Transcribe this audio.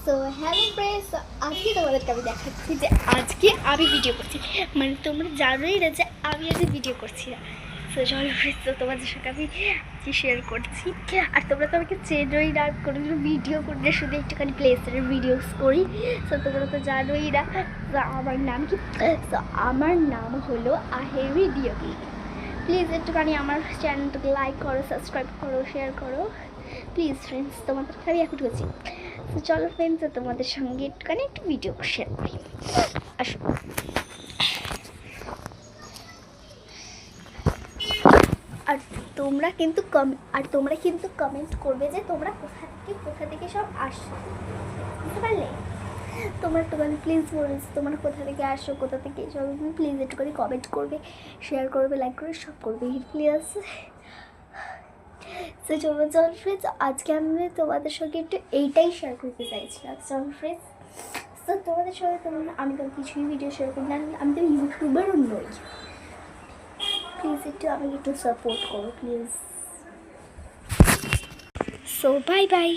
So hello friends, আজকে তোমাদেরকে আমি দেখাচ্ছি যে আজকে আমি ভিডিও করছি। মানে তোমরা জানোই না যে আমি আজকে ভিডিও করছি না। সো চলো ফ্রেন্ডস, তো তোমাদের সঙ্গে আমি আজকে শেয়ার করছি। আর তোমরা তো আমাকে চেনোই না, কোনো ভিডিও করলে শুধু একটুখানি প্লেসের ভিডিওস করি। সো তোমরা তো জানোই না। তো আমার নাম কি? তো আমার নাম হলো আহের ভিডিও। প্লিজ একটুখানি আমার চ্যানেলটাকে লাইক করো, সাবস্ক্রাইব করো, শেয়ার করো প্লিজ ফ্রেন্ডস। তোমাদেরকে আমি এখন করছি। তো চলো ফ্রেন্ডস, তোমাদের সঙ্গে একটুখানি একটু ভিডিও শেয়ার করি। আসো। আর তোমরা কিন্তু কমেন্ট করবে যে তোমরা কোথা থেকে সব আসছো, বুঝতে পারলে? তোমরা একটুখানি প্লিজ বলিস তোমরা কোথা থেকে আসো, কোথা থেকে সব প্লিজ একটুখানি কমেন্ট করবে, শেয়ার করবে, লাইক করবে, সব করবে প্লিজ। সো চলো ফ্রেন্ডস, আজকে আমি তোমাদের সঙ্গে একটু এইটাই শেয়ার করতে চাইছিলাম। চলো ফ্রেন্ডস, তো তোমাদের সঙ্গে আমি তো কিছুই ভিডিও শেয়ার করি না, আমি তো ইউটিউবারও নই। প্লিজ একটু আমাকে একটু সাপোর্ট করো প্লিজ। So bye bye.